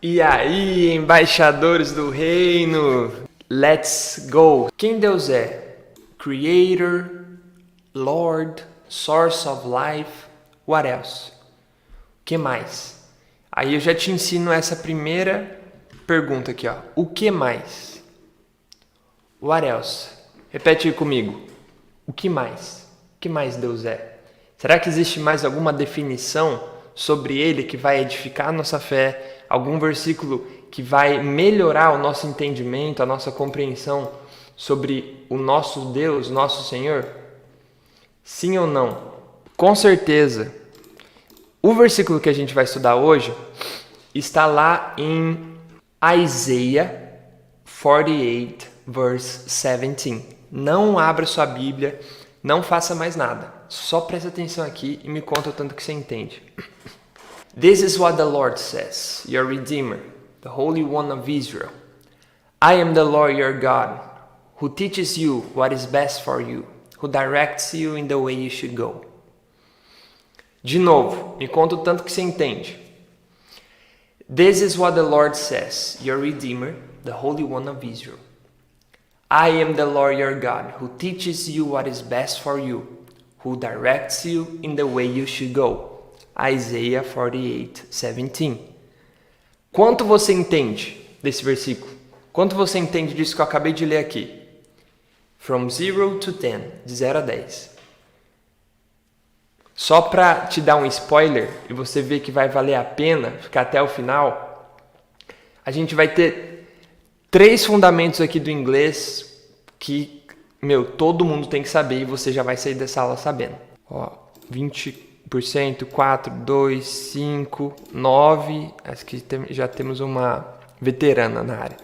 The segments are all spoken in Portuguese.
E aí, embaixadores do reino, let's go! Quem Deus é? Creator, Lord, Source of Life, what else? O que mais? Aí eu já te ensino essa primeira pergunta aqui, ó. O que mais? What else? Repete aí comigo. O que mais? O que mais Deus é? Será que existe mais alguma definição sobre Ele que vai edificar a nossa fé? Algum versículo que vai melhorar o nosso entendimento, a nossa compreensão sobre o nosso Deus, nosso Senhor? Sim ou não? Com certeza. O versículo que a gente vai estudar hoje está lá em Isaiah 48, verse 17. Não abra sua Bíblia, não faça mais nada. Só presta atenção aqui e me conta o tanto que você entende. This is what the Lord says, your Redeemer, the Holy One of Israel. I am the Lord your God, who teaches you what is best for you, who directs you in the way you should go. De novo, me conta o tanto que você entende. This is what the Lord says, your Redeemer, the Holy One of Israel. I am the Lord your God, who teaches you what is best for you, who directs you in the way you should go. Isaiah 48, 17. Quanto você entende desse versículo? Quanto você entende disso que eu acabei de ler aqui? From 0 to 10, de 0 a 10. Só para te dar um spoiler e você ver que vai valer a pena ficar até o final, a gente vai ter 3 fundamentos aqui do inglês que, todo mundo tem que saber e você já vai sair dessa aula sabendo. 20%, 4, 2, 5, 9, acho que já temos uma veterana na área.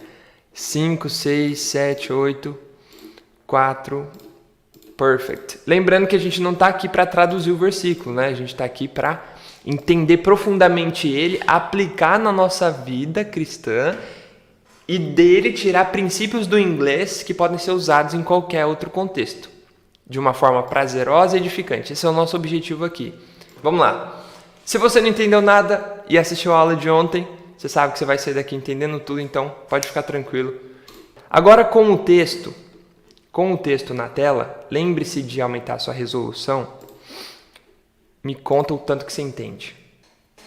5, 6, 7, 8, 4, perfect. Lembrando que a gente não está aqui para traduzir o versículo, né? A gente está aqui para entender profundamente ele, aplicar na nossa vida cristã e dele tirar princípios do inglês que podem ser usados em qualquer outro contexto, de uma forma prazerosa e edificante. Esse é o nosso objetivo aqui. Vamos lá. Se você não entendeu nada e assistiu a aula de ontem, você sabe que você vai sair daqui entendendo tudo, então pode ficar tranquilo. Agora com o texto na tela, lembre-se de aumentar a sua resolução. Me conta o tanto que você entende.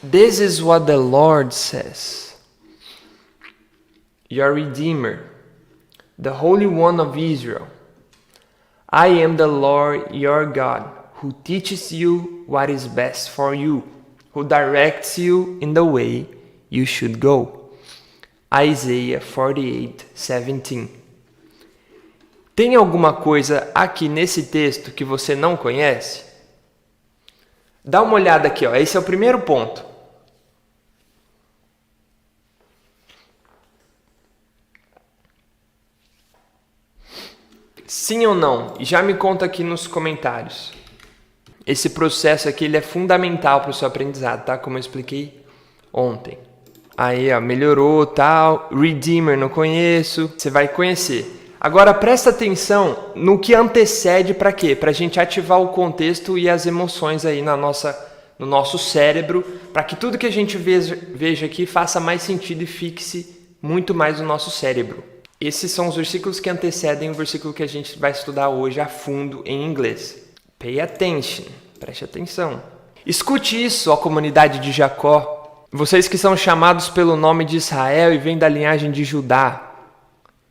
This is what the Lord says, your Redeemer, the Holy One of Israel. I am the Lord your God, who teaches you what is best for you, who directs you in the way you should go. Isaiah 48, 17. Tem alguma coisa aqui nesse texto que você não conhece? Dá uma olhada aqui, ó. Esse é o primeiro ponto. Sim ou não? E já me conta aqui nos comentários. Esse processo aqui ele é fundamental para o seu aprendizado, tá? Como eu expliquei ontem. Aí, ó, melhorou, tal. Redeemer, não conheço. Você vai conhecer. Agora, presta atenção no que antecede para quê? Para a gente ativar o contexto e as emoções aí no nosso cérebro, para que tudo que a gente veja aqui faça mais sentido e fixe muito mais no nosso cérebro. Esses são os versículos que antecedem o versículo que a gente vai estudar hoje a fundo em inglês. Pay attention, preste atenção. Escute isso, ó comunidade de Jacó, vocês que são chamados pelo nome de Israel e vêm da linhagem de Judá.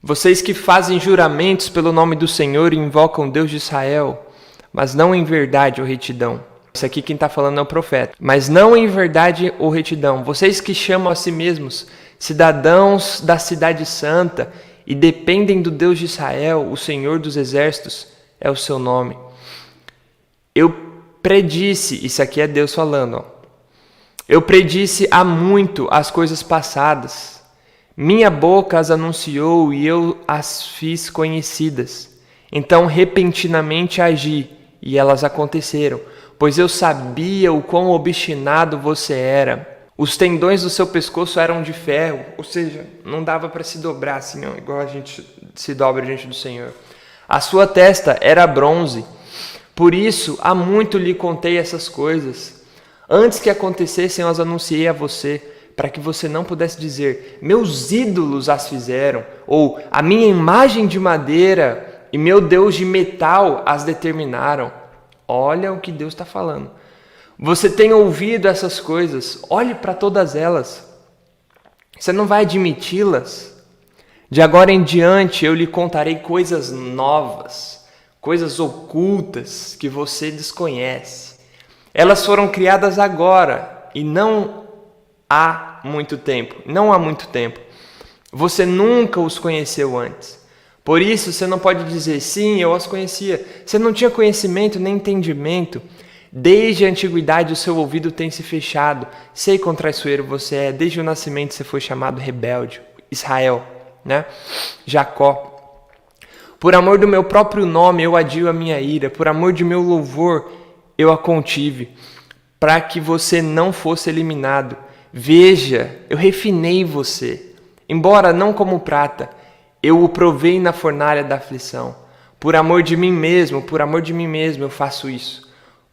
Vocês que fazem juramentos pelo nome do Senhor e invocam Deus de Israel, mas não em verdade ou retidão. Isso aqui quem está falando é o profeta. Mas não em verdade ou retidão. Vocês que chamam a si mesmos cidadãos da cidade santa e dependem do Deus de Israel, o Senhor dos exércitos é o seu nome. Eu predisse, isso aqui é Deus falando, ó. Eu predisse há muito as coisas passadas. Minha boca as anunciou e eu as fiz conhecidas. Então repentinamente agi e elas aconteceram, pois eu sabia o quão obstinado você era. Os tendões do seu pescoço eram de ferro, ou seja, não dava para se dobrar assim, ó, igual a gente se dobra diante do Senhor. A sua testa era bronze, por isso há muito lhe contei essas coisas. Antes que acontecessem, eu as anunciei a você. para que você não pudesse dizer, meus ídolos as fizeram, ou a minha imagem de madeira e meu Deus de metal as determinaram. Olha o que Deus está falando. Você tem ouvido essas coisas, olhe para todas elas. Você não vai admiti-las? De agora em diante eu lhe contarei coisas novas, coisas ocultas que você desconhece. Elas foram criadas agora e não há muito tempo. Não há muito tempo. Você nunca os conheceu antes. Por isso você não pode dizer, sim, eu as conhecia. Você não tinha conhecimento nem entendimento. Desde a antiguidade o seu ouvido tem se fechado. Sei quão traiçoeiro você é. Desde o nascimento você foi chamado rebelde. Israel, né? Jacó. Por amor do meu próprio nome eu adio a minha ira. Por amor de meu louvor eu a contive. Para que você não fosse eliminado. Veja, eu refinei você. Embora não como prata, eu o provei na fornalha da aflição. Por amor de mim mesmo eu faço isso.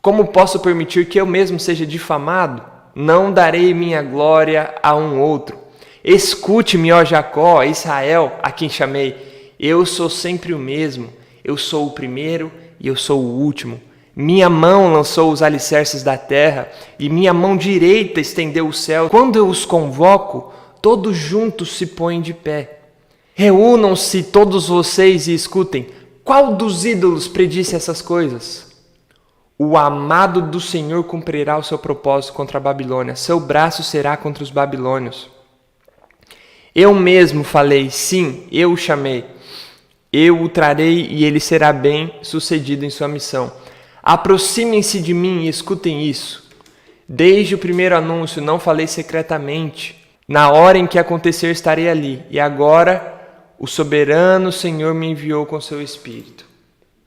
Como posso permitir que eu mesmo seja difamado? Não darei minha glória a um outro. Escute-me, ó Jacó, Israel, a quem chamei. Eu sou sempre o mesmo. Eu sou o primeiro e eu sou o último. Minha mão lançou os alicerces da terra e minha mão direita estendeu o céu. Quando eu os convoco, todos juntos se põem de pé. Reúnam-se todos vocês e escutem. Qual dos ídolos predisse essas coisas? O amado do Senhor cumprirá o seu propósito contra a Babilônia. Seu braço será contra os babilônios. Eu mesmo falei, sim, eu o chamei. Eu o trarei e ele será bem sucedido em sua missão. Aproximem-se de mim e escutem isso. Desde o primeiro anúncio não falei secretamente. Na hora em que acontecer estarei ali. E agora o soberano Senhor me enviou com seu Espírito.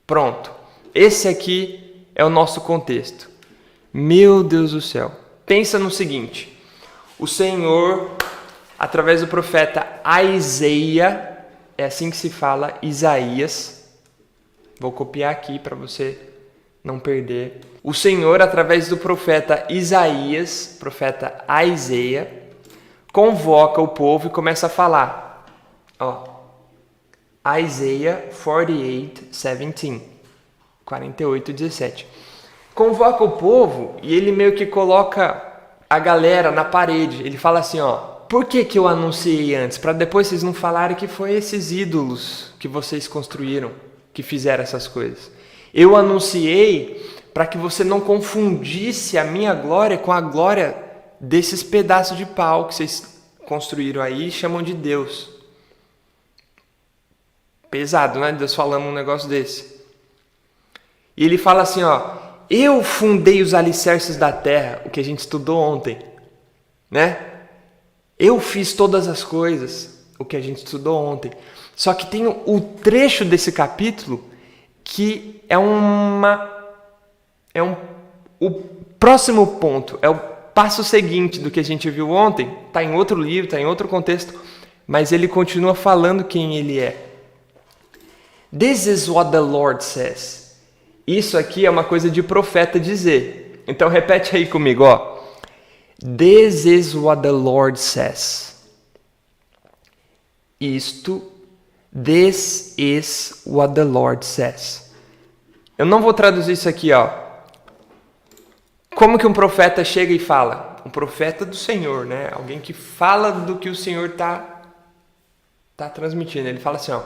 Pronto. Esse aqui é o nosso contexto. Meu Deus do céu. Pensa no seguinte. O Senhor, através do profeta Isaías, é assim que se fala, Isaías. Vou copiar aqui para você não perder. O Senhor, através do profeta Isaías, convoca o povo e começa a falar. Ó, Isaiah 48:17. Convoca o povo e ele meio que coloca a galera na parede. Ele fala assim, ó, por que eu anunciei antes? Para depois vocês não falarem que foi esses ídolos que vocês construíram, que fizeram essas coisas. Eu anunciei para que você não confundisse a minha glória com a glória desses pedaços de pau que vocês construíram aí e chamam de Deus. Pesado, né? Deus falando um negócio desse. E ele fala assim, ó, eu fundei os alicerces da terra, o que a gente estudou ontem, né? Eu fiz todas as coisas, o que a gente estudou ontem. Só que tem o trecho desse capítulo que o próximo ponto, é o passo seguinte do que a gente viu ontem, está em outro livro, está em outro contexto, mas ele continua falando quem ele é. This is what the Lord says. Isso aqui é uma coisa de profeta dizer. Então repete aí comigo, ó. This is what the Lord says. This is what the Lord says. Eu não vou traduzir isso aqui, ó. Como que um profeta chega e fala? Um profeta do Senhor, né? Alguém que fala do que o Senhor tá transmitindo. Ele fala assim, ó.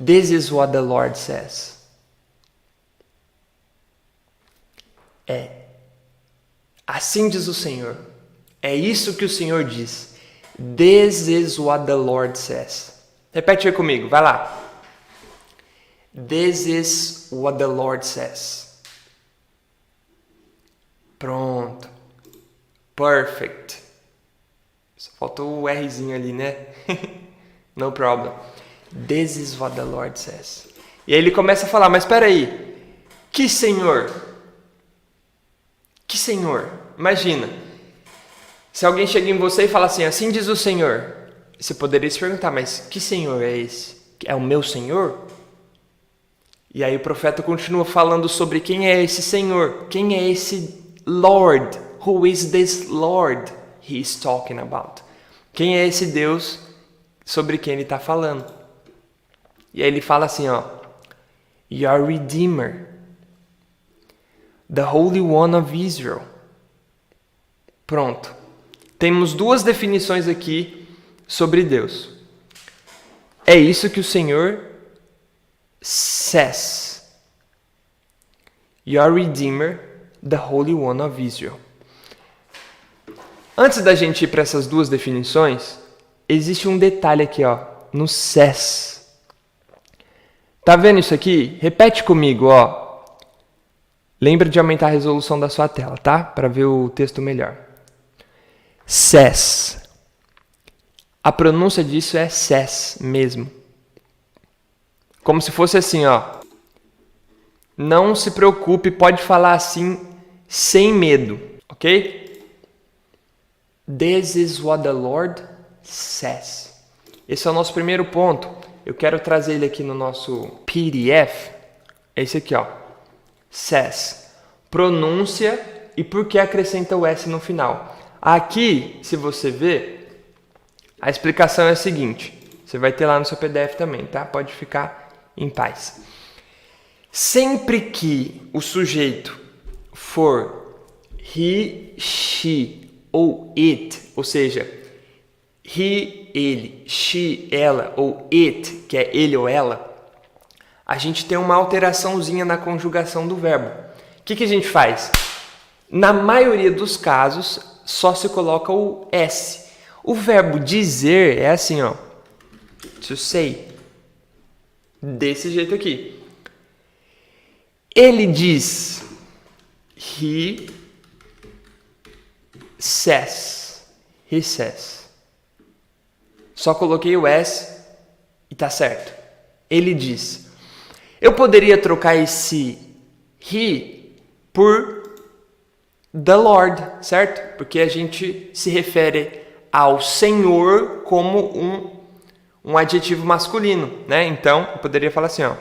This is what the Lord says. Assim diz o Senhor. É isso que o Senhor diz. This is what the Lord says. Repete aí comigo, vai lá. This is what the Lord says. Pronto. Perfect. Só faltou o Rzinho ali, né? No problem. This is what the Lord says. E aí ele começa a falar, mas espera aí. Que Senhor? Que Senhor? Imagina. Se alguém chega em você e fala assim diz o Senhor. Você poderia se perguntar, mas que Senhor é esse? É o meu Senhor? E aí o profeta continua falando sobre quem é esse Senhor. Quem é esse Lord? Who is this Lord he is talking about? Quem é esse Deus sobre quem ele está falando? E aí ele fala assim, ó, Your Redeemer, the Holy One of Israel. Pronto. Temos duas definições aqui sobre Deus. É isso que o Senhor says. Your Redeemer, the Holy One of Israel. Antes da gente ir para essas duas definições, existe um detalhe aqui, ó, no says. Tá vendo isso aqui? Repete comigo, ó. Lembra de aumentar a resolução da sua tela, tá? Para ver o texto melhor. Says. A pronúncia disso é says mesmo. Como se fosse assim, ó. Não se preocupe, pode falar assim sem medo, ok? This is what the Lord says. Esse é o nosso primeiro ponto. Eu quero trazer ele aqui no nosso PDF. É esse aqui, ó. Says. Pronúncia e por que acrescenta o S no final. Aqui, se você ver, a explicação é a seguinte. Você vai ter lá no seu PDF também, tá? Pode ficar em paz. Sempre que o sujeito for he, she ou it, ou seja, he, ele, she, ela, ou it, que é ele ou ela, a gente tem uma alteraçãozinha na conjugação do verbo. O que a gente faz? Na maioria dos casos, só se coloca o S. O verbo dizer é assim, ó. To say. Desse jeito aqui. Ele diz. He says. He says. Só coloquei o S e tá certo. Ele diz. Eu poderia trocar esse he por the Lord, certo? Porque a gente se refere ao Senhor como um adjetivo masculino, né? Então, eu poderia falar assim, ó.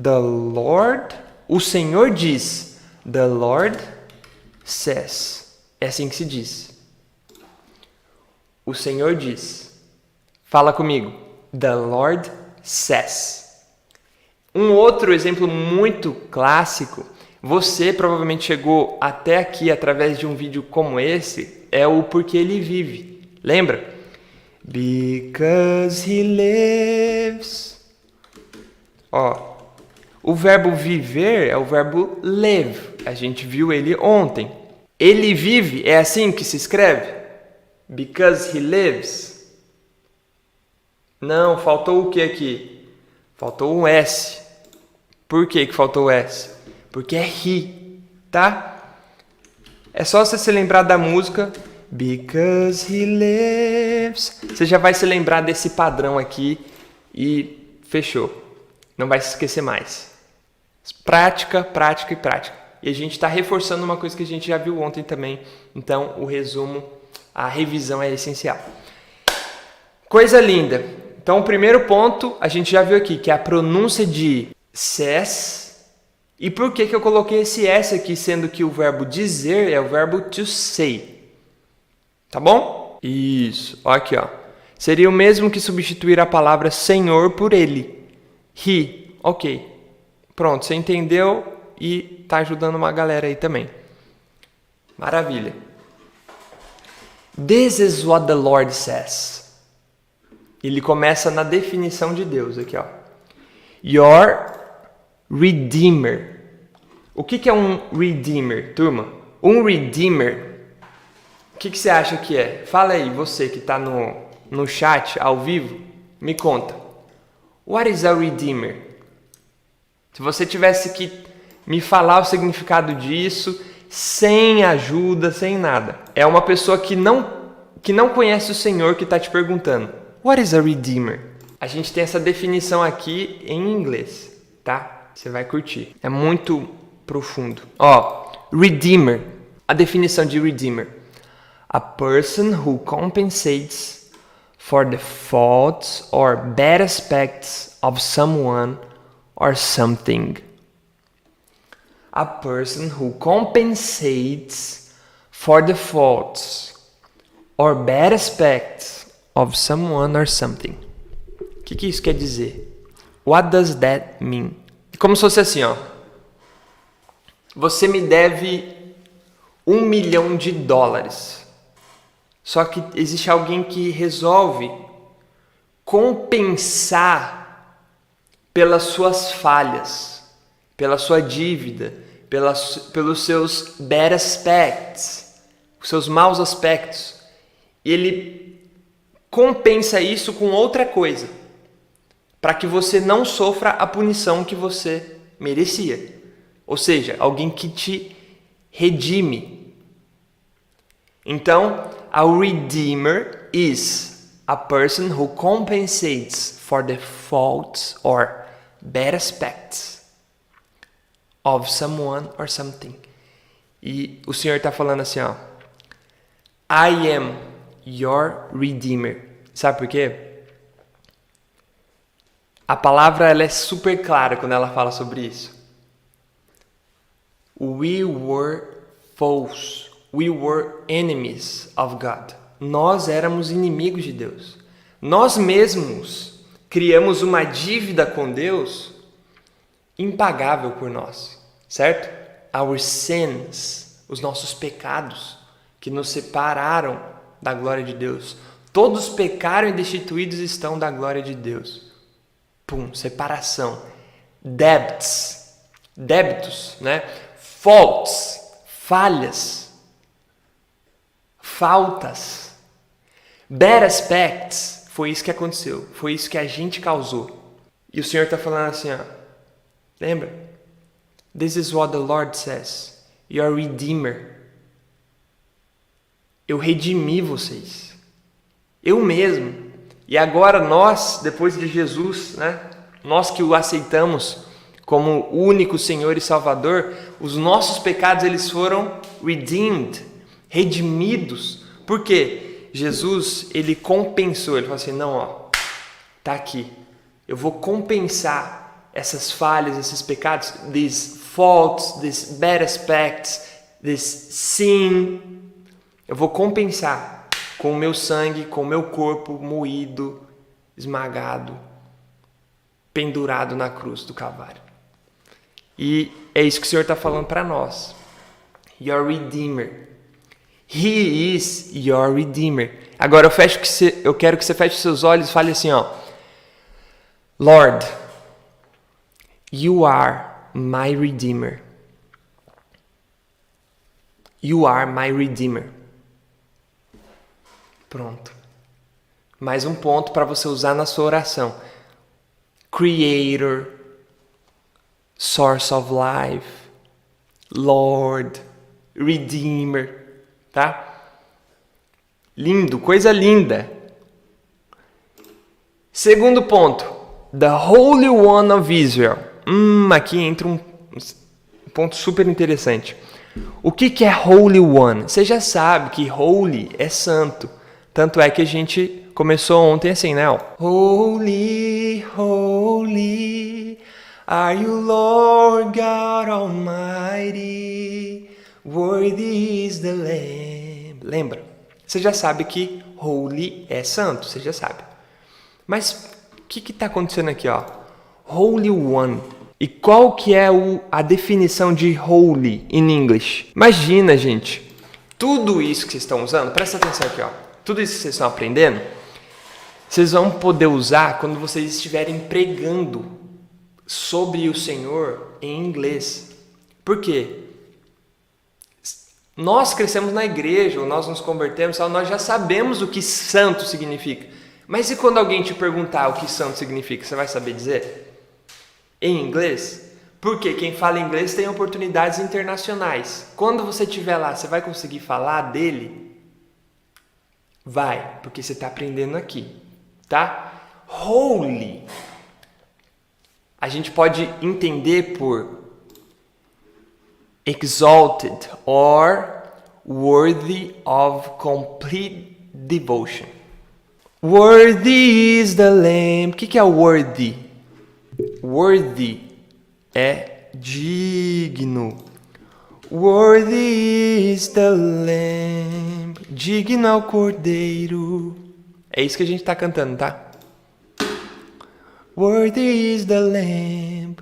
The Lord, o Senhor diz. The Lord says. É assim que se diz. O Senhor diz. Fala comigo. The Lord says. Um outro exemplo muito clássico, você provavelmente chegou até aqui através de um vídeo como esse, é o Porque Ele Vive. Lembra? Because He lives. Ó, o verbo viver é o verbo live. A gente viu ele ontem. Ele vive, é assim que se escreve? Because He lives. Não, faltou o que aqui? Faltou um S. Por que faltou o S? Porque é he, tá? É só você se lembrar da música Because He lives. Você já vai se lembrar desse padrão aqui e fechou. Não vai se esquecer mais. Prática, prática e prática. E a gente está reforçando uma coisa que a gente já viu ontem também. Então, o resumo, a revisão é essencial. Coisa linda. Então, o primeiro ponto, a gente já viu aqui, que é a pronúncia de says. E por que eu coloquei esse S aqui, sendo que o verbo dizer é o verbo to say? Tá bom? Isso. Ó aqui, ó. Seria o mesmo que substituir a palavra Senhor por Ele. He. Ok. Pronto, você entendeu e tá ajudando uma galera aí também. Maravilha. This is what the Lord says. Ele começa na definição de Deus aqui, ó. Your Redeemer. O que é um Redeemer, turma? Um Redeemer, o que você acha que é? Fala aí, você que está no chat, ao vivo, me conta. What is a Redeemer? Se você tivesse que me falar o significado disso, sem ajuda, sem nada. É uma pessoa que não conhece o Senhor que está te perguntando. What is a Redeemer? A gente tem essa definição aqui em inglês, tá? Você vai curtir. É muito profundo. Ó, Redeemer. A definição de Redeemer. A person who compensates for the faults or bad aspects of someone or something. A person who compensates for the faults or bad aspects of someone or something. O que isso quer dizer? What does that mean? Como se fosse assim, ó. Você me deve $1 milhão. Só que existe alguém que resolve compensar pelas suas falhas, pela sua dívida, pelos seus bad aspects, os seus maus aspectos. E ele compensa isso com outra coisa, para que você não sofra a punição que você merecia. Ou seja, alguém que te redime. Então, a redeemer is a person who compensates for the faults or bad aspects of someone or something. E o Senhor está falando assim, ó. I am your redeemer. Sabe por quê? A palavra ela é super clara quando ela fala sobre isso. We were foes. We were enemies of God. Nós éramos inimigos de Deus. Nós mesmos criamos uma dívida com Deus impagável por nós, certo? Our sins, os nossos pecados que nos separaram da glória de Deus. Todos pecaram e destituídos estão da glória de Deus. Pum, separação. Débitos, né? Faults, falhas. Faltas. Bad aspects. Foi isso que aconteceu. Foi isso que a gente causou. E o Senhor está falando assim, ó. Lembra? This is what the Lord says. Your Redeemer. Eu redimi vocês. Eu mesmo. E agora nós, depois de Jesus, né? Nós que o aceitamos como o único Senhor e Salvador, os nossos pecados eles foram redeemed, redimidos. Por quê? Jesus, ele compensou, ele falou assim, não, ó, tá aqui. Eu vou compensar essas falhas, esses pecados, these faults, these bad aspects, this sin. Eu vou compensar com o meu sangue, com o meu corpo moído, esmagado, pendurado na cruz do Calvário. E é isso que o Senhor está falando para nós. Your Redeemer. He is your Redeemer. Agora eu quero que você feche seus olhos e fale assim, ó. Lord, you are my Redeemer. You are my Redeemer. Pronto. Mais um ponto para você usar na sua oração. Creator, Source of Life, Lord, Redeemer, tá? Lindo, coisa linda. Segundo ponto, the Holy One of Israel. Aqui entra um ponto super interessante. O que é Holy One? Você já sabe que Holy é santo. Tanto é que a gente começou ontem assim, né? Holy, holy, are you Lord God Almighty? Worthy is the Lamb. Lembra? Você já sabe que holy é santo, você já sabe. Mas o que está acontecendo aqui, ó? Holy One. E qual que é a definição de holy in English? Imagina, gente, tudo isso que vocês estão usando, presta atenção aqui, ó. Tudo isso que vocês estão aprendendo, vocês vão poder usar quando vocês estiverem pregando sobre o Senhor em inglês. Por quê? Nós crescemos na igreja, ou nós nos convertemos, nós já sabemos o que santo significa. Mas e quando alguém te perguntar o que santo significa, você vai saber dizer? Em inglês? Porque quem fala inglês tem oportunidades internacionais. Quando você estiver lá, você vai conseguir falar dele? Vai, porque você está aprendendo aqui, tá? Holy, a gente pode entender por exalted or worthy of complete devotion. Worthy is the Lamb. O que é worthy? Worthy é digno. Worthy is the Lamb. Digno é o Cordeiro. É isso que a gente tá cantando, tá? Worthy is the Lamb.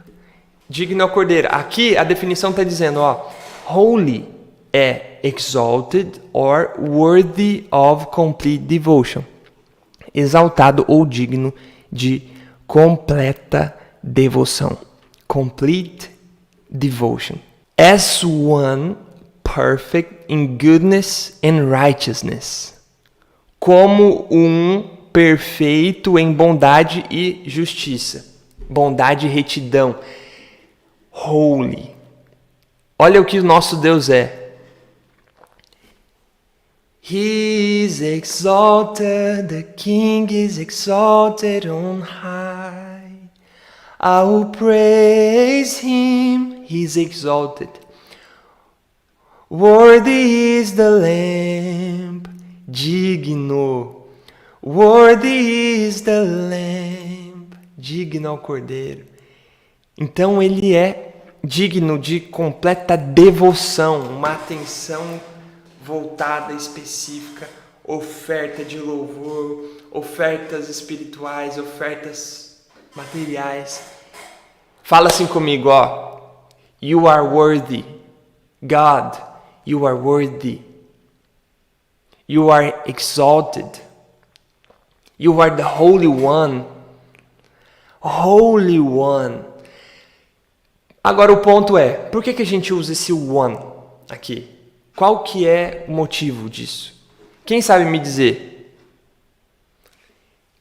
Digno ao Cordeiro. Aqui a definição tá dizendo, ó, holy é exalted or worthy of complete devotion. Exaltado ou digno de completa devoção. Complete devotion. As one perfect in goodness and righteousness. Como um perfeito em bondade e justiça. Bondade e retidão. Holy. Olha o que o nosso Deus é. He is exalted, the King is exalted on high. I will praise him, he is exalted. Worthy is the Lamb, digno. Worthy is the Lamb, digno ao Cordeiro. Então ele é digno de completa devoção, uma atenção voltada, específica, oferta de louvor, ofertas espirituais, ofertas materiais. Fala assim comigo, ó. You are worthy. God, you are worthy. You are exalted. You are the Holy One. Holy One. Agora o ponto é, por que a gente usa esse one aqui? Qual que é o motivo disso? Quem sabe me dizer?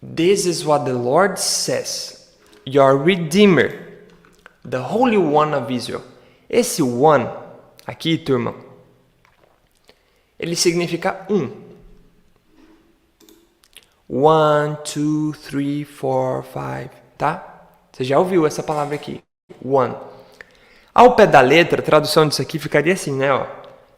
This is what the Lord says, your Redeemer, the Holy One of Israel. Esse one aqui, turma, ele significa um. 1, 2, 3, 4, 5, tá? Você já ouviu essa palavra aqui, one. Ao pé da letra, a tradução disso aqui ficaria assim, né? Ó.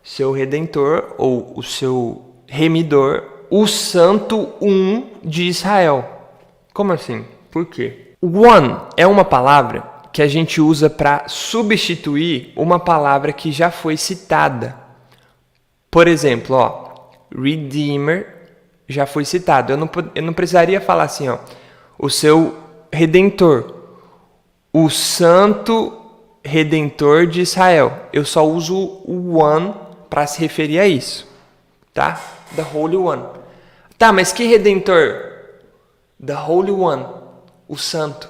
Seu Redentor, ou o seu Remidor, o Santo Um de Israel. Como assim? Por quê? One é uma palavra que a gente usa para substituir uma palavra que já foi citada. Por exemplo, ó, Redeemer já foi citado. Eu não precisaria falar assim, ó, o seu Redentor, o Santo Redentor de Israel. Eu só uso o one para se referir a isso, tá? The Holy One. Tá, mas que Redentor? The Holy One, o Santo.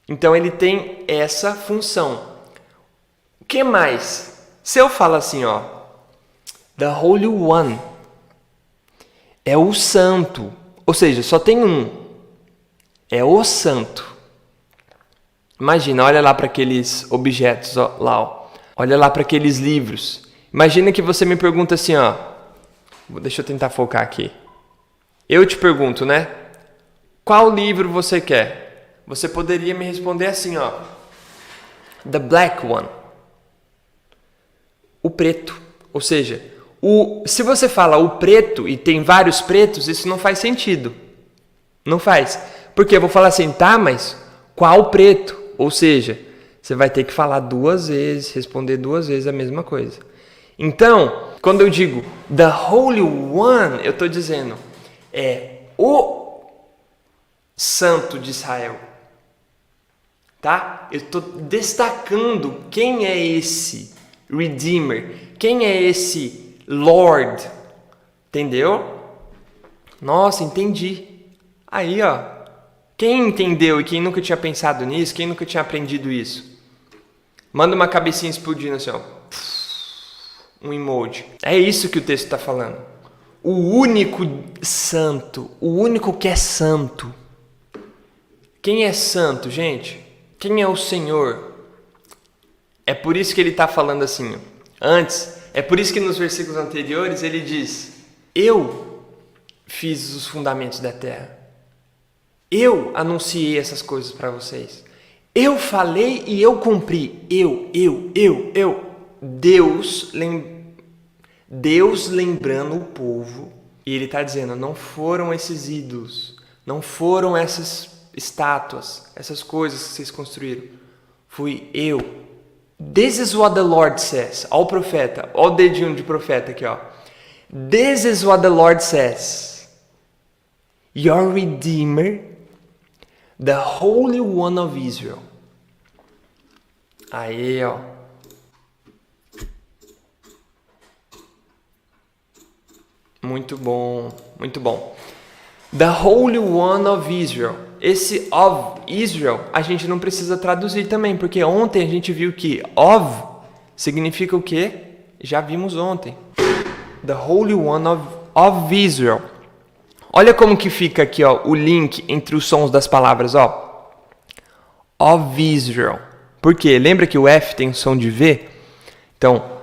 Então ele tem essa função. O que mais? Se eu falo assim, ó, The Holy One é o Santo, ou seja, só tem um, é o Santo. Imagina, olha lá para aqueles objetos, ó, lá, ó. Olha lá para aqueles livros. Imagina que você me pergunta assim, ó. Deixa eu tentar focar aqui. Eu te pergunto, né? Qual livro você quer? Você poderia me responder assim, ó. The Black One. O preto. Ou seja, se você fala o preto e tem vários pretos, isso não faz sentido. Não faz. Porque eu vou falar assim, tá, mas qual preto? Ou seja, você vai ter que falar duas vezes, responder duas vezes a mesma coisa. Então, quando eu digo The Holy One, eu estou dizendo é o Santo de Israel. Tá? Eu estou destacando quem é esse Redeemer, quem é esse Lord. Entendeu? Nossa, entendi. Aí, ó. Quem entendeu e quem nunca tinha pensado nisso, quem nunca tinha aprendido isso? Manda uma cabecinha explodindo assim, ó. Um emoji. É isso que o texto está falando. O único santo, o único que é santo. Quem é santo, gente? Quem é o Senhor? É por isso que ele está falando assim. Antes, é por isso que nos versículos anteriores ele diz: eu fiz os fundamentos da terra. Eu anunciei essas coisas para vocês. Eu falei e eu cumpri. Eu. Deus lembrando o povo. E ele está dizendo, não foram esses ídolos. Não foram essas estátuas. Essas coisas que vocês construíram. Fui eu. This is what the Lord says. Olha o profeta. Olha o dedinho de profeta aqui, ó. This is what the Lord says. your Redeemer, the Holy One of Israel. Aí, ó. Muito bom, muito bom. The Holy One of Israel. Esse of Israel a gente não precisa traduzir também, porque ontem a gente viu que of significa o quê? Já vimos ontem. The Holy One of Israel. Olha como que fica aqui, ó, o link entre os sons das palavras, ó. Of Israel. Por quê? Lembra que o F tem o som de V? Então,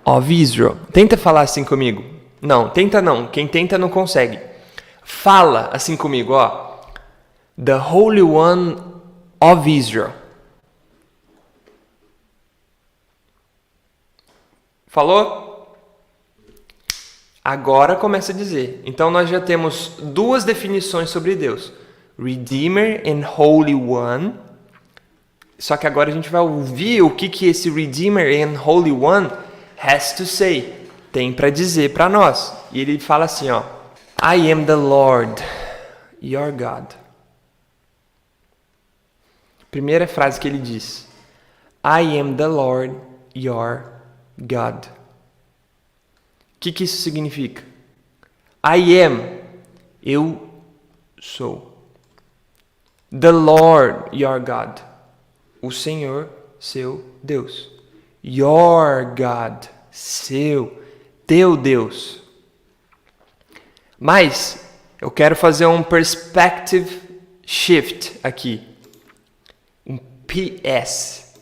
of Israel. Tenta falar assim comigo. Não, tenta não. Quem tenta não consegue. Fala assim comigo, ó. The Holy One of Israel. Falou? Agora começa a dizer. Então nós já temos duas definições sobre Deus. Redeemer and Holy One. Só que agora a gente vai ouvir o que esse Redeemer and Holy One has to say. Tem para dizer para nós. E ele fala assim, ó. I am the Lord, your God. Primeira frase que ele diz. I am the Lord, your God. O que isso significa? I am, eu sou. The Lord, your God. O Senhor, seu Deus. Your God, teu Deus. Mas eu quero fazer um perspective shift aqui. Um PS.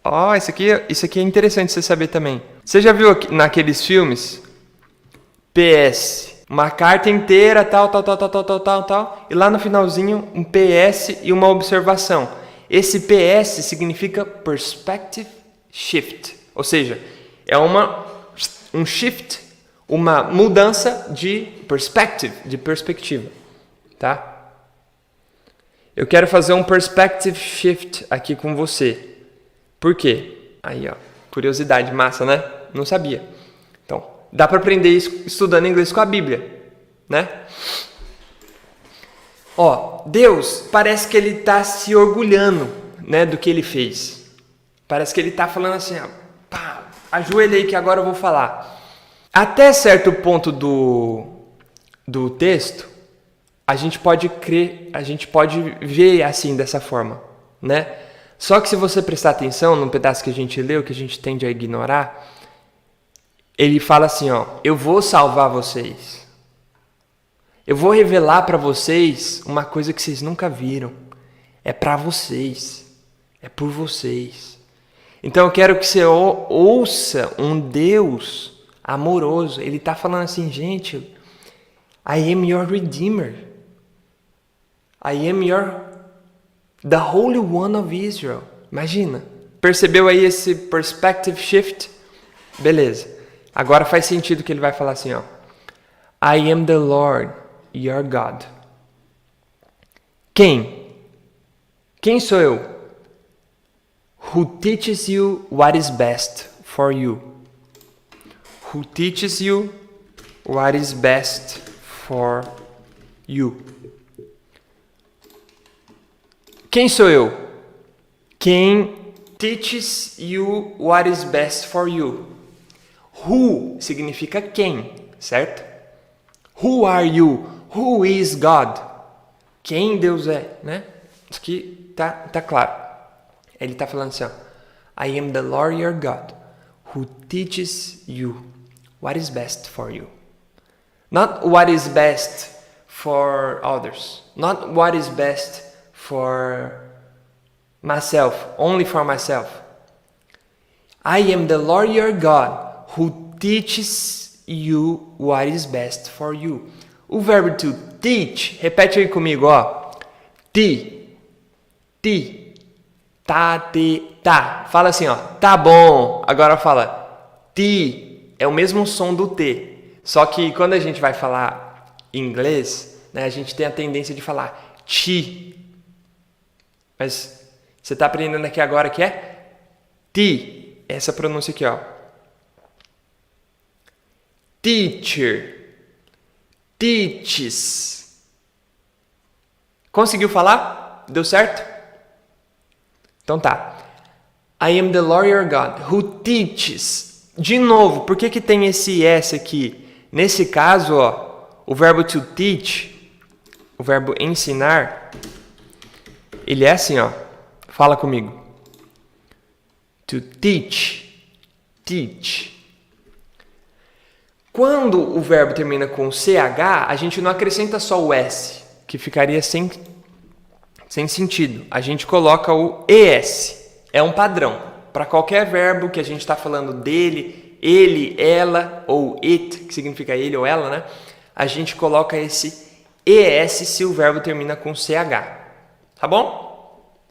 Ó, isso aqui é interessante você saber também. Você já viu naqueles filmes? PS. Uma carta inteira, tal. E lá no finalzinho, um PS e uma observação. Esse PS significa perspective shift. Ou seja, é um shift, uma mudança de perspective, de perspectiva. Tá? Eu quero fazer um perspective shift aqui com você. Por quê? Aí, ó. Curiosidade massa, né? Não sabia. Então, dá para aprender isso estudando inglês com a Bíblia, né? Ó, Deus parece que ele tá se orgulhando, né, do que ele fez. Parece que ele tá falando assim, ó, pá, ajoelha aí que agora eu vou falar. Até certo ponto do texto, a gente pode ver assim, dessa forma, né? Só que se você prestar atenção no pedaço que a gente leu, que a gente tende a ignorar, ele fala assim, ó, eu vou salvar vocês. Eu vou revelar para vocês uma coisa que vocês nunca viram. É para vocês. É por vocês. Então eu quero que você ouça um Deus amoroso. Ele está falando assim, gente, I am your Redeemer. I am the Holy One of Israel. Imagina. Percebeu aí esse perspective shift? Beleza. Agora faz sentido que ele vai falar assim, ó. I am the Lord, your God. Quem sou eu? Who teaches you what is best for you. Who teaches you what is best for you. Quem sou eu? Quem teaches you what is best for you. Who significa quem, certo? Who are you? Who is God? Quem Deus é, né? Isso aqui tá claro. Ele tá falando assim, ó. I am the Lord your God, who teaches you what is best for you. Not what is best for others. Not what is best for myself, only for myself. I am the Lord your God, who teaches you what is best for you. O verbo to teach, repete aí comigo, ó. Tá. Fala assim, ó. Tá bom. Agora fala. Ti. É o mesmo som do T. Só que quando a gente vai falar inglês, né, a gente tem a tendência de falar ti. Mas você tá aprendendo aqui agora que é ti. Essa pronúncia aqui, ó. Teacher. Teaches. Conseguiu falar? Deu certo? Então tá. I am the Lord your God who teaches. De novo, por que tem esse S aqui? Nesse caso, ó, o verbo to teach, o verbo ensinar, ele é assim, ó. Fala comigo. To teach. Teach. Quando o verbo termina com CH, a gente não acrescenta só o S, que ficaria sem sentido. A gente coloca o ES. É um padrão. Para qualquer verbo que a gente está falando dele, ele, ela ou it, que significa ele ou ela, né? A gente coloca esse ES se o verbo termina com CH. Tá bom?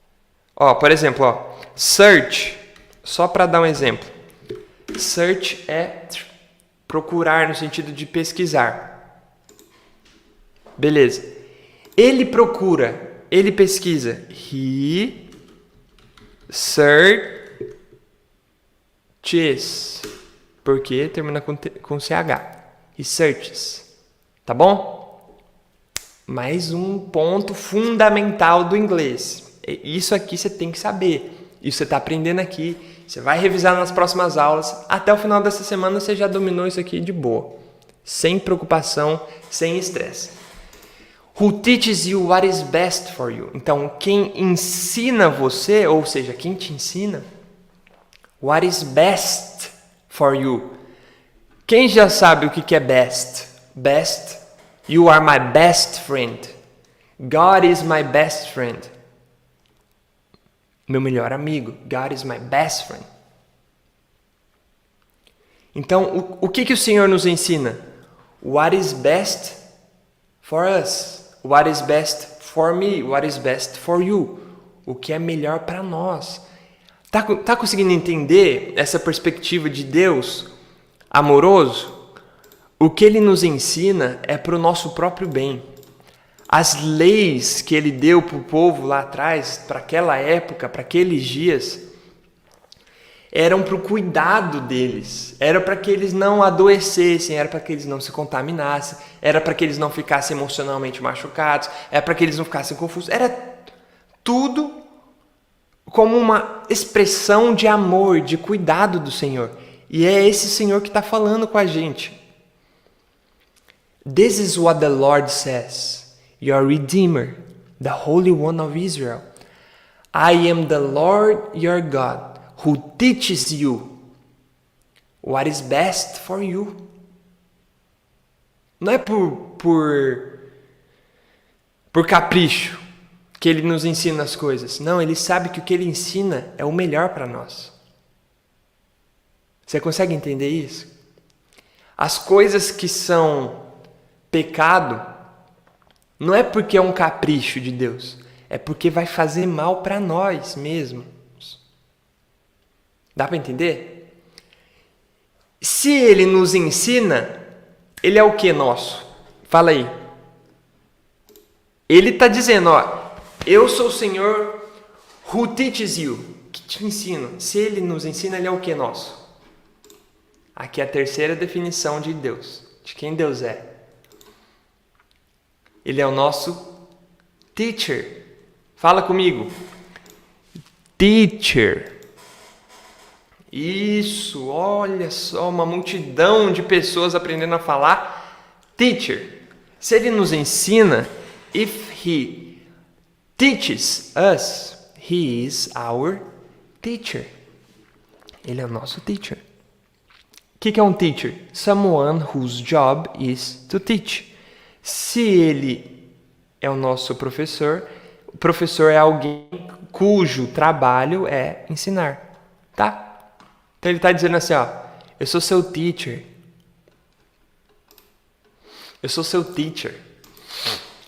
Ó, por exemplo, ó, search, só para dar um exemplo. Search é procurar no sentido de pesquisar. Beleza. Ele procura, ele pesquisa. He searches. Porque termina com CH. He searches. Tá bom? Mais um ponto fundamental do inglês. Isso aqui você tem que saber. Isso você está aprendendo aqui. Você vai revisar nas próximas aulas. Até o final dessa semana você já dominou isso aqui de boa. Sem preocupação, sem estresse. Who teaches you what is best for you? Então, quem ensina você, ou seja, quem te ensina, what is best for you? Quem já sabe o que é best? Best, you are my best friend. God is my best friend. Meu melhor amigo. God is my best friend. Então, o que o Senhor nos ensina? What is best for us? What is best for me? What is best for you? O que é melhor para nós? Tá conseguindo entender essa perspectiva de Deus amoroso? O que Ele nos ensina é para o nosso próprio bem. As leis que Ele deu para o povo lá atrás, para aquela época, para aqueles dias, eram para o cuidado deles, era para que eles não adoecessem, era para que eles não se contaminassem, era para que eles não ficassem emocionalmente machucados, era para que eles não ficassem confusos, era tudo como uma expressão de amor, de cuidado do Senhor. E é esse Senhor que está falando com a gente. This is what the Lord says, your Redeemer, the Holy One of Israel. I am the Lord your God, who teaches you what is best for you. Não é por capricho que Ele nos ensina as coisas. Não, Ele sabe que o que Ele ensina é o melhor para nós. Você consegue entender isso? As coisas que são pecado, não é porque é um capricho de Deus, é porque vai fazer mal para nós mesmos. Dá para entender? Se Ele nos ensina, Ele é o que nosso? Fala aí. Ele está dizendo, ó, eu sou o Senhor who teaches you, que te ensino. Se Ele nos ensina, Ele é o que nosso? Aqui é a terceira definição de Deus, de quem Deus é. Ele é o nosso teacher. Fala comigo. Teacher. Isso, olha só, uma multidão de pessoas aprendendo a falar teacher. Se Ele nos ensina, if He teaches us, He is our teacher. Ele é o nosso teacher. O que é um teacher? Someone whose job is to teach. Se Ele é o nosso professor, o professor é alguém cujo trabalho é ensinar, tá? Então Ele está dizendo assim, ó, eu sou seu teacher. Eu sou seu teacher.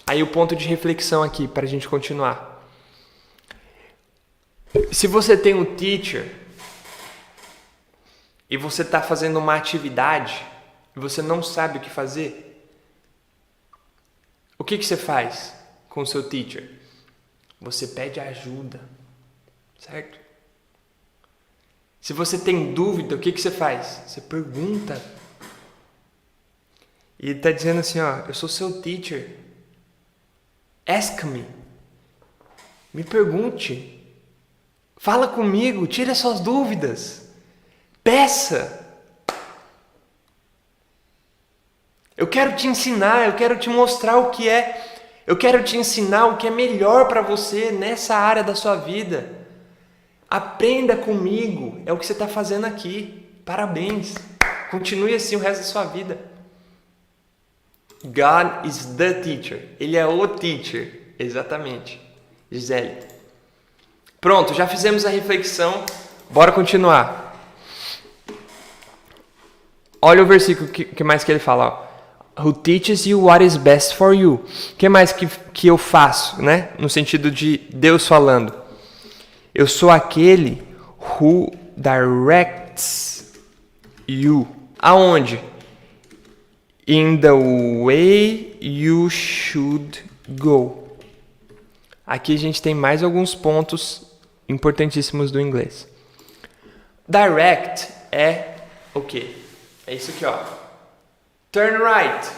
Aí o ponto de reflexão aqui, para a gente continuar. Se você tem um teacher e você está fazendo uma atividade e você não sabe o que fazer, o que você faz com o seu teacher? Você pede ajuda, certo? Se você tem dúvida, o que você faz? Você pergunta. E ele está dizendo assim, ó, eu sou seu teacher. Ask me. Me pergunte. Fala comigo, tire as suas dúvidas. Peça. Eu quero te ensinar, eu quero te mostrar o que é. Eu quero te ensinar o que é melhor para você nessa área da sua vida. Aprenda comigo, é o que você está fazendo aqui. Parabéns. Continue assim o resto da sua vida. God is the teacher. Ele é o teacher. Exatamente. Gisele. Pronto, já fizemos a reflexão. Bora continuar. Olha o versículo que mais que ele fala. Ó. Who teaches you what is best for you. O que mais que eu faço, né? No sentido de Deus falando. Eu sou aquele who directs you. Aonde? In the way you should go. Aqui a gente tem mais alguns pontos importantíssimos do inglês. Direct é o quê? É isso aqui, ó. Turn right.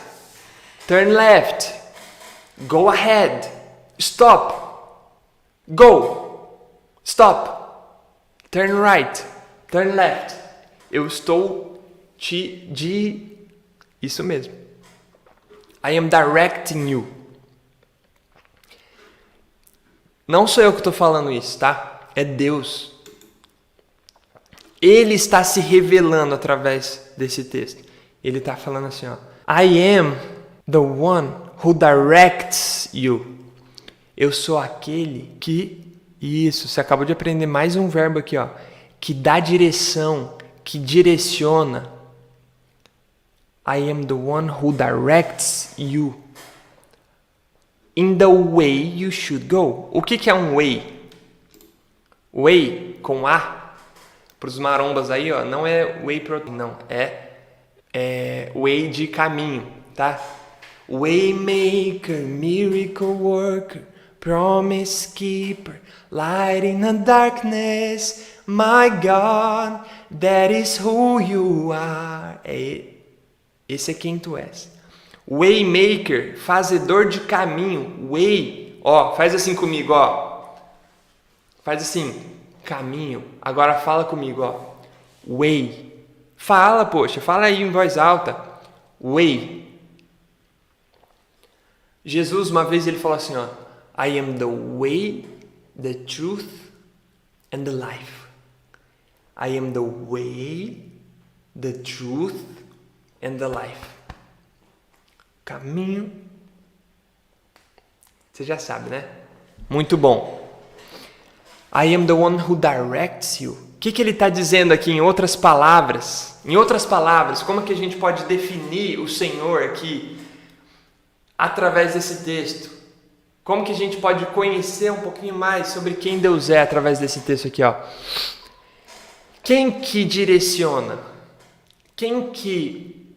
Turn left. Go ahead. Stop. Go. Stop. Turn right. Turn left. Eu estou Isso mesmo. I am directing you. Não sou eu que estou falando isso, tá? É Deus. Ele está se revelando através desse texto. Ele está falando assim, ó. I am the one who directs you. Eu sou aquele que... Isso, você acabou de aprender mais um verbo aqui, ó. Que dá direção, que direciona. I am the one who directs you in the way you should go. O que é um way? Way com A, para os marombas aí, ó, não é way protein, não, é way de caminho, tá? Waymaker, miracle worker, promise keeper, light in the darkness, my God, that is who you are. Esse é quem tu és. Waymaker, fazedor de caminho. Way, ó, faz assim comigo, ó. Faz assim, caminho. Agora fala comigo, ó. Way. Fala, poxa, fala aí em voz alta. Way. Jesus, uma vez ele falou assim, ó. I am the way, the truth and the life. I am the way, the truth and the life. Caminho. Você já sabe, né? Muito bom. I am the one who directs you. O que ele está dizendo aqui em outras palavras? Em outras palavras, como é que a gente pode definir o Senhor aqui através desse texto? Como que a gente pode conhecer um pouquinho mais sobre quem Deus é através desse texto aqui, ó? Quem que direciona? Quem que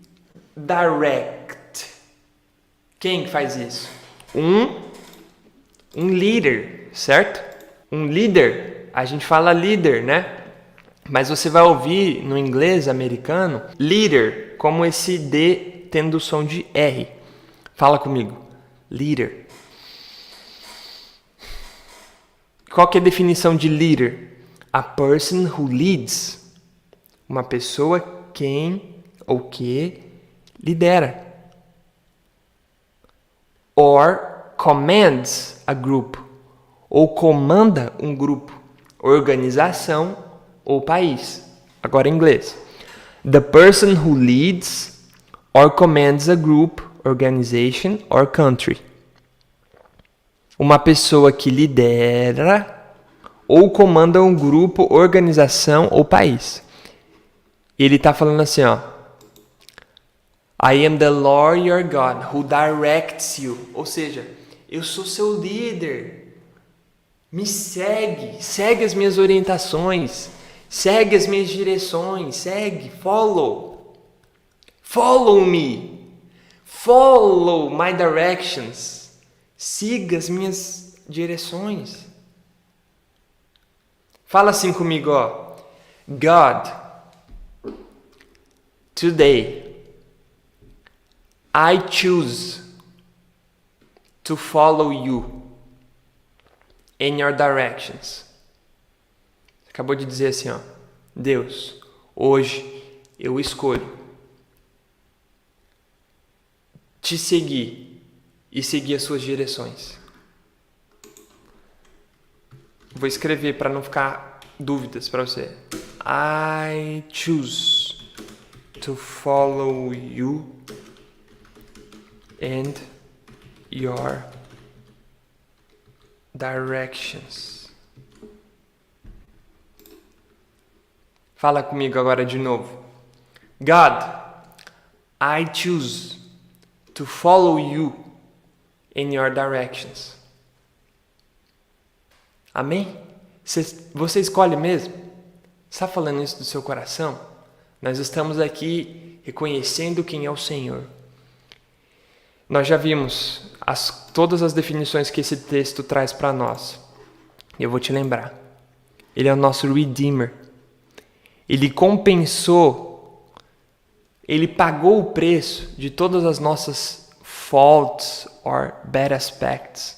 direct? Quem faz isso? Um líder, certo? Um líder, a gente fala líder, né? Mas você vai ouvir no inglês americano, leader, como esse D tendo o som de R. Fala comigo, leader. Qual que é a definição de leader? A person who leads. Uma pessoa quem ou que lidera. Or commands a group. Ou comanda um grupo, organização ou país. Agora em inglês. The person who leads or commands a group, organization or country. Uma pessoa que lidera ou comanda um grupo, organização ou país. Ele está falando assim, ó. I am the Lord your God who directs you. Ou seja, eu sou seu líder. Me segue, segue as minhas orientações, segue as minhas direções, segue, follow. Follow me. Follow my directions. Siga as minhas direções. Fala assim comigo, ó. God, today, I choose to follow you. in your directions. Acabou de dizer assim, ó, Deus, hoje eu escolho te seguir e seguir as suas direções. Vou escrever para não ficar dúvidas para você. I choose to follow you and your directions. Fala comigo agora de novo. God, I choose to follow you in your directions. Amém? Você escolhe mesmo? Está falando isso do seu coração? Nós estamos aqui reconhecendo quem é o Senhor. Nós já vimos todas as definições que esse texto traz para nós. Eu vou te lembrar. Ele é o nosso Redeemer. Ele compensou, ele pagou o preço de todas as nossas faults or bad aspects.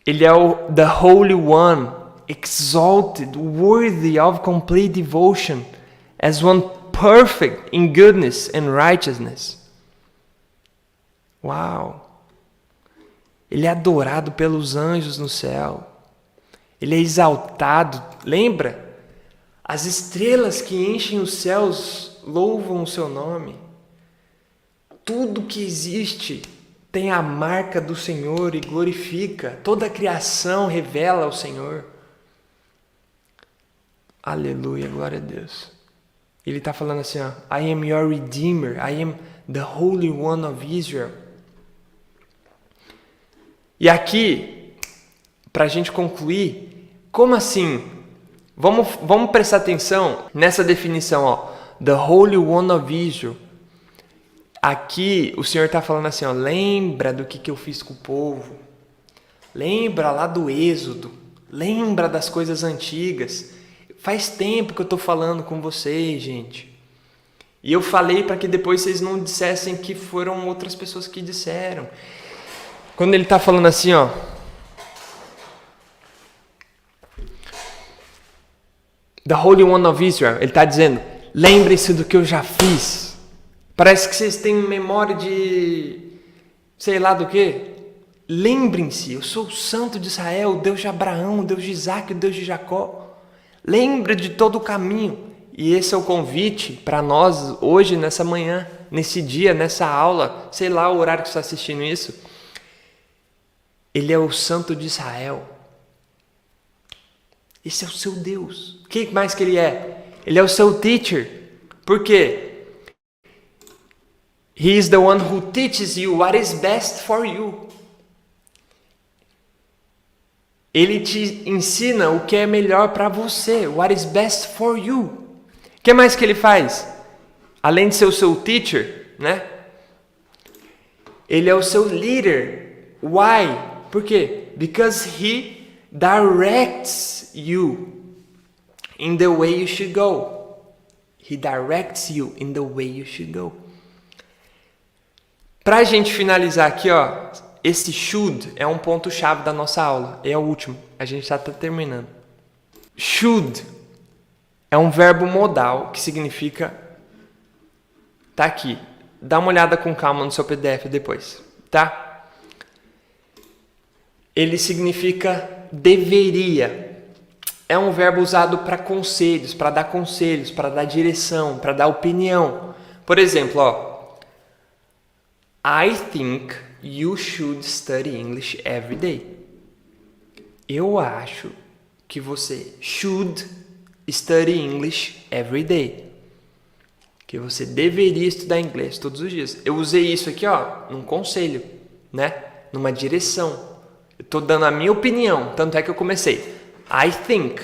Ele é o The Holy One, exalted, worthy of complete devotion, as one perfect in goodness and righteousness. Uau! Ele é adorado pelos anjos no céu. Ele é exaltado. Lembra? As estrelas que enchem os céus louvam o seu nome. Tudo que existe tem a marca do Senhor e glorifica. Toda a criação revela o Senhor. Aleluia, glória a Deus. Ele está falando assim, ó, I am your Redeemer. I am the Holy One of Israel. E aqui, para a gente concluir, como assim? Vamos prestar atenção nessa definição, ó, the Holy One of Israel. Aqui o Senhor está falando assim, ó, lembra do que eu fiz com o povo. Lembra lá do Êxodo. Lembra das coisas antigas. Faz tempo que eu estou falando com vocês, gente. E eu falei para que depois vocês não dissessem que foram outras pessoas que disseram. Quando ele está falando assim, ó, the Holy One of Israel, ele está dizendo, lembre-se do que eu já fiz. Parece que vocês têm memória de sei lá do que. Lembrem-se, eu sou o Santo de Israel, o Deus de Abraão, o Deus de Isaac, o Deus de Jacó. Lembre de todo o caminho. E esse é o convite para nós hoje, nessa manhã, nesse dia, nessa aula, sei lá o horário que você está assistindo isso. Ele é o Santo de Israel. Esse é o seu Deus. O que mais que ele é? Ele é o seu teacher. Por quê? He is the one who teaches you what is best for you. Ele te ensina o que é melhor para você. What is best for you. O que mais que ele faz? Além de ser o seu teacher, né? Ele é o seu leader. Why? Por quê? Because he directs you in the way you should go. He directs you in the way you should go. Para a gente finalizar aqui, ó, esse should é um ponto-chave da nossa aula. É o último. A gente já está terminando. Should é um verbo modal que significa... Tá aqui. Dá uma olhada com calma no seu PDF depois, tá? Ele significa deveria. É um verbo usado para conselhos, para dar direção, para dar opinião. Por exemplo, ó, I think you should study English every day. Eu acho que você should study English every day. Que você deveria estudar inglês todos os dias. Eu usei isso aqui, ó, num conselho, né? Numa direção. Eu estou dando a minha opinião, tanto é que eu comecei. I think.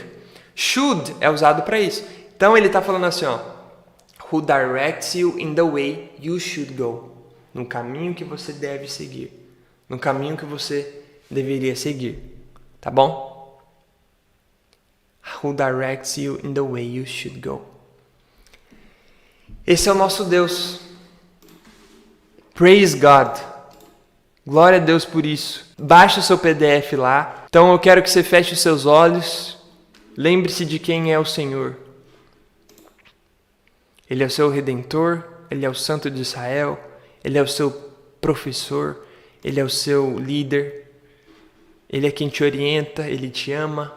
Should é usado para isso. Então ele está falando assim, ó, who directs you in the way you should go. No caminho que você deve seguir. No caminho que você deveria seguir. Tá bom? Who directs you in the way you should go. Esse é o nosso Deus. Praise God. Glória a Deus por isso. Baixa o seu PDF lá. Então eu quero que você feche os seus olhos. Lembre-se de quem é o Senhor. Ele é o seu Redentor, Ele é o Santo de Israel, Ele é o seu professor, Ele é o seu líder, Ele é quem te orienta, Ele te ama,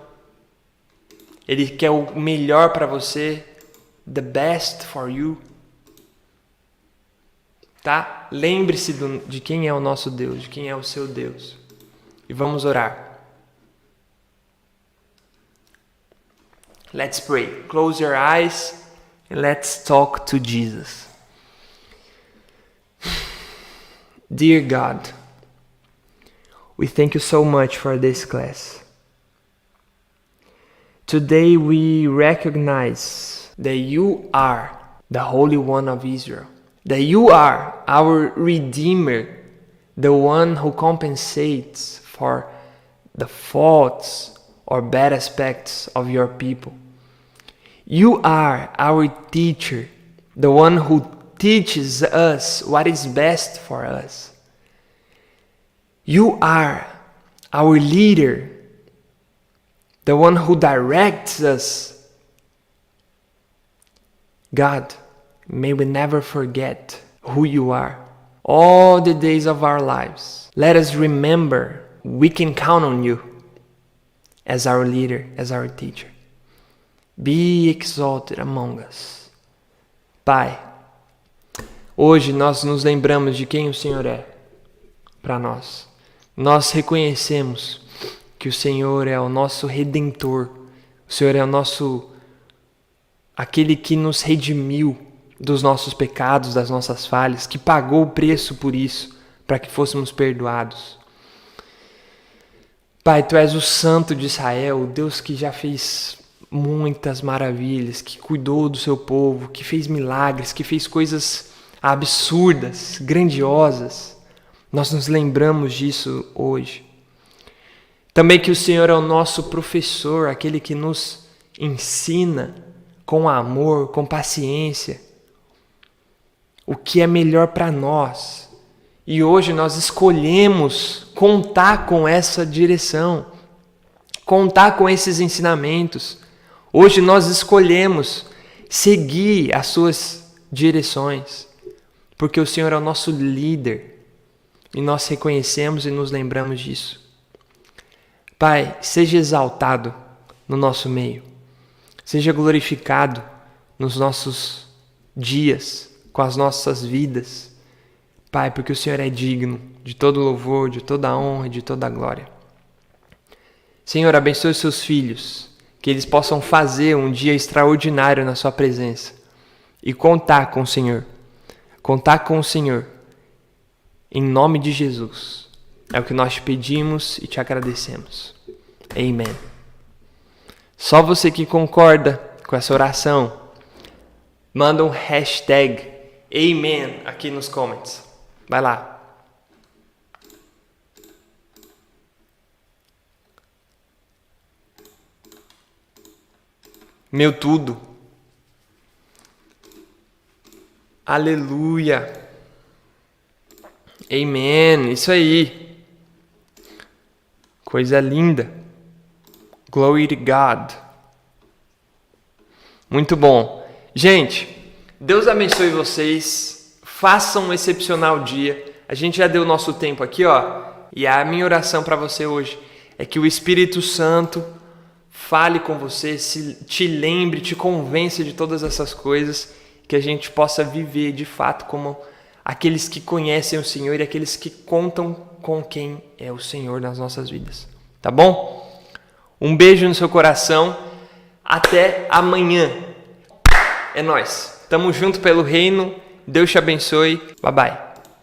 Ele quer o melhor para você, the best for you. Tá? Lembre-se de quem é o nosso Deus, de quem é o seu Deus. E vamos orar. Let's pray. Close your eyes and let's talk to Jesus. Dear God, we thank you so much for this class. Today we recognize that you are the Holy One of Israel, that you are our Redeemer, the one who compensates for the faults or bad aspects of your people. You are our teacher, the one who teaches us what is best for us. You are our leader, the one who directs us. God, may we never forget who you are. All the days of our lives, let us remember we can count on you as our leader, as our teacher. Be exalted among us. Pai, hoje nós nos lembramos de quem o Senhor é para nós. Nós reconhecemos que o Senhor é o nosso Redentor. O Senhor é aquele que nos redimiu dos nossos pecados, das nossas falhas, que pagou o preço por isso, para que fôssemos perdoados. Pai, Tu és o Santo de Israel, o Deus que já fez muitas maravilhas, que cuidou do seu povo, que fez milagres, que fez coisas absurdas, grandiosas. Nós nos lembramos disso hoje. Também que o Senhor é o nosso professor, aquele que nos ensina com amor, com paciência, o que é melhor para nós. E hoje nós escolhemos contar com essa direção, contar com esses ensinamentos. Hoje nós escolhemos seguir as suas direções, porque o Senhor é o nosso líder e nós reconhecemos e nos lembramos disso. Pai, seja exaltado no nosso meio, seja glorificado nos nossos dias, com as nossas vidas. Pai, porque o Senhor é digno de todo louvor, de toda honra, de toda glória. Senhor, abençoe os seus filhos, que eles possam fazer um dia extraordinário na sua presença e contar com o Senhor. Contar com o Senhor. Em nome de Jesus. É o que nós te pedimos e te agradecemos. Amém. Só você que concorda com essa oração, manda um hashtag Amen aqui nos comments. Vai lá. Meu tudo. Aleluia. Amen. Isso aí. Coisa linda. Glory to God. Muito bom. Gente, Deus abençoe vocês. Façam um excepcional dia. A gente já deu o nosso tempo aqui, ó. E a minha oração para você hoje é que o Espírito Santo fale com você, te lembre, te convença de todas essas coisas, que a gente possa viver de fato como aqueles que conhecem o Senhor e aqueles que contam com quem é o Senhor nas nossas vidas. Tá bom? Um beijo no seu coração. Até amanhã. É nóis. Tamo junto pelo reino. Deus te abençoe. Bye bye.